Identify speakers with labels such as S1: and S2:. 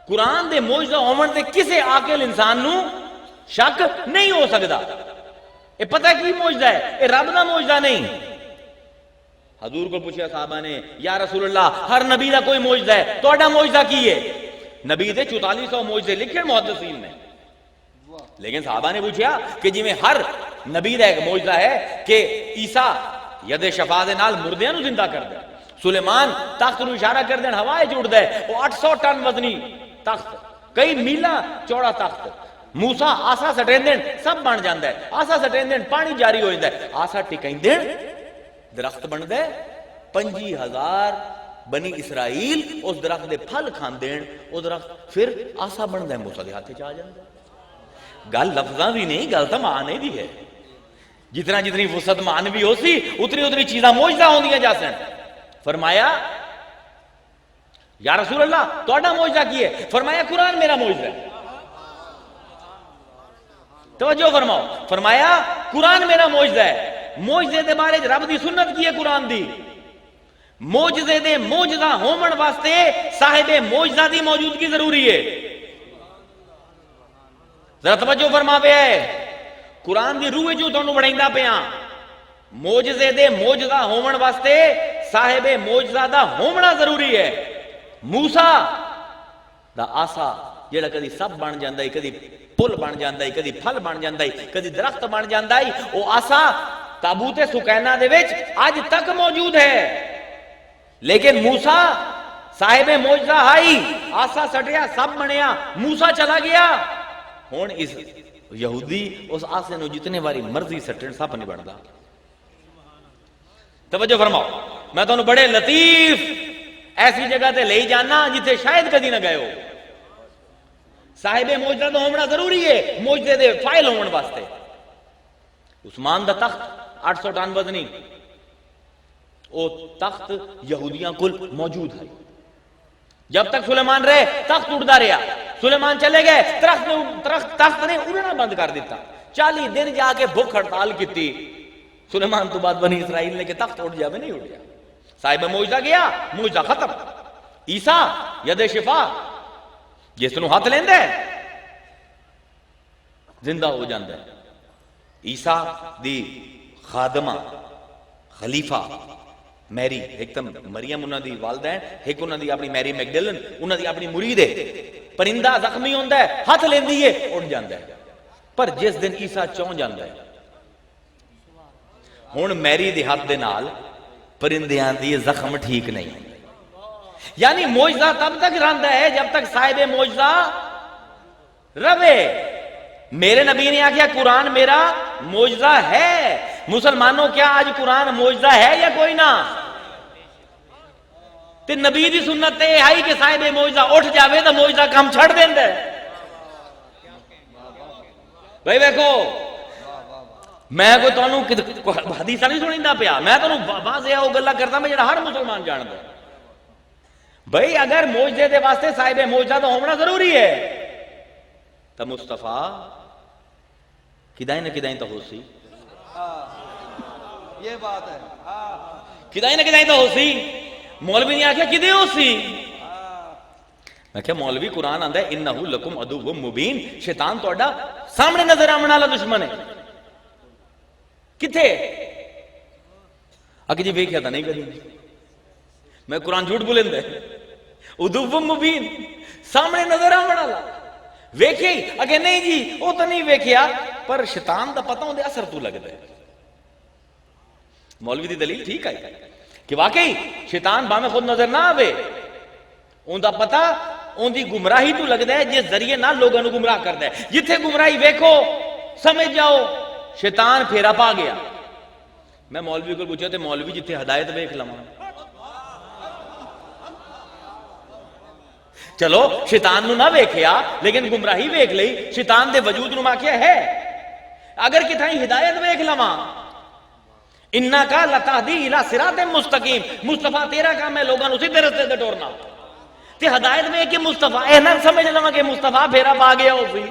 S1: قرآن دے موجزہ ہومن دے کسے عاقل انسان نو شک نہیں ہو سکتا. یہ پتہ کی موجزہ ہے؟ یہ رب دا موجزہ نہیں. حضور کو پوچھا صحابہ نے یا رسول اللہ ہر نبی دا کوئی موجزہ ہے، توڑا موجزہ کی ہے؟ نبی دے 4400 موجزے لکھے محدثین نے. لیکن صحابہ نے پوچھا کہ جی میں ہر نبی دا ایک موجزہ ہے کہ عیسیٰ ید شفا دے نال مردیاں نو زندہ کر دے، سلیمان تخت نو اشارہ کر دین ہوائے جوڑ دے، وہ 800 ٹن وزنی تخت، کئی میلہ چوڑا تخت، موسیٰ آسا سٹین دین سب بن جاندہ ہے، آسا سٹین دین پانی جاری ہو جاندہ ہے، آسا ٹکائیں دین درخت بن دے، 25,000 بنی اسرائیل اس درخت دے پھل کھان دین، وہ درخت پھر آسا بن دے، موسیٰ دے ہاتھے چاہ جاندہ ہے. گل لفظاں بھی نہیں، گل تو معنی بھی ہے. جتنا جتنی وسعت معنوی ہو سی اتنی اتنی چیزاں موجزہ ہوں دیا جا سن. فرمایا یا رسول اللہ توڑا موجزہ کی ہے؟ فرمایا قرآن میرا موجزہ ہے. توجہ فرماؤ، فرمایا قرآن میرا موجزہ ہے. موجزے دے بارے رب دی سنت کی ہے قرآن دی. موجزے دے موجزہ ہومن واسطے صاحب موجزہ دی موجودگی ضروری ہے. ذرا توجہ فرما پہ ہے، قرآن دی روح جو تانوں بڑھائندا پیاں. موجزے دے موجزہ ہومن واسطے صاحب موجزہ دا ہومنا ضروری ہے. موسیٰ دا آسا جیڑا کدی سب بن جاندا ہے، کدی پل بن جاندا ہے، کدی پھل بن جاندا ہے، کدی درخت بن جاندا ہے، او آسا تابوت سکینہ دے وچ آج تک موجود ہے. لیکن موسیٰ صاحب موجزہ آئی، آسا سٹیا سب بنیا، موسیٰ چلا گیا. ہون اس یہودی اس آسے نو جتنے باری مرضی سٹن سب نہیں بڑھتا. توجہ فرماؤ، میں تو بڑے لطیف ایسی جگہ تے لے جانا جتھے شاید کدی نہ گئے ہو. صاحب موجزہ تو ہونا ضروری ہے موجزے دے فائل ہون واسطے. عثمان دا تخت 800 ٹن وزنی، او تخت یہودیاں کل موجود ہے. جب تک سلیمان رہے تخت اڑتا رہا. سلیمان چلے گئے تخت نے اڑنا بند کر دیتا. 40 دن جا کے بھوک ہڑتال کی. سلیمان تو بعد بنی اسرائیل نے کہ تخت اڑ جاوے نہیں اڑ گیا. صاحب موجزہ گیا، موجزہ ختم. عیسیٰ ید شفا جس نو ہاتھ لیندے زندہ ہو جاندے. عیسیٰ دی خادمہ خلیفہ میری، ایک تم مریم انہاں دی والدین، ایک انہاں دی اپنی میری میگڈلن، انہاں دی اپنی مرید ہے. پرندہ زخمی ہوندہ ہے ہاتھ لیندی ہے اڑ جاندہ ہے. پر جس دن عیسیٰ چون جاندہ ہے ہون میری دی ہاتھ دے نال پرندیاں دی زخم ٹھیک نہیں. یعنی موجزہ تب تک رہندا ہے جب تک صاحب موجزہ رہے. میرے نبی نے آکھیا قرآن میرا موجزہ ہے. مسلمانوں کیا آج قرآن موجزہ ہے یا کوئی نہ؟ تے نبی دی سنت تے آئی کہ صاحب موجزہ اٹھ جاوے تو موجزہ کام چھڑ دیں دے. بھائی دیکھو میں کوئی تانوں حدیثہ نہیں سنیندا پیا، میں تانوں واضح او گلاں کردا میں جڑا ہر مسلمان جاندا. بھائی اگر موجزے دے واسطے صاحب موجزہ تو ہونا ضروری ہے تو مصطفیٰ کدائیں نہ کدائیں تو ہو سی.
S2: یہ بات ہے.
S1: کدائیں نہ کدائیں تو ہو سی. مولوی نے آکھیا کدے ہو سی؟ میں کہا مولوی قرآن آندا ہے انہو لکم عدو مبین، شیطان توڑا سامنے نظر آمن والا دشمن ہے. کتھے؟ اگے جی ویکھیا تھا نہیں کدی، میں قرآن جھوٹ بولیندا ہے. عدو مبین سامنے نظر آمن والا ویکھیا ہی اگے نہیں جی وہ تو نہیں ویکھیا پر شیطان دا پتہ ہوندے اثر تو لگدا ہے. مولوی دی دلیل ٹھیک ہے کہ واقعی شیطان باہمیں خود نظر نہ آوے، ان دا پتہ ان دی گمراہی تو لگدا ہے جس ذریعے نہ لوگوں کو گمراہ کردا ہے. جتھے گمراہی ویکھو سمجھ جاؤ شیطان پھیرا پا گیا. میں مولوی کو پوچھا تے مولوی جتھے ہدایت ویکھ لواں. چلو شیطان نو نہ ویکھیا لیکن گمراہی ویکھ لئی، شیطان دے وجود نو ماکھیا ہے. اگر کتھائیں ہدایت ویکھ لواں انکا لتہدی الی صراط مستقیم، مصطفیٰ تیرا کام ہے لوگاں نو سیدھے رستے تے ٹورنا. تے ہدایت میں کہ مصطفیٰ اے نہ سمجھ لواں کہ مصطفیٰ پھیرا پا گیا ہو سی.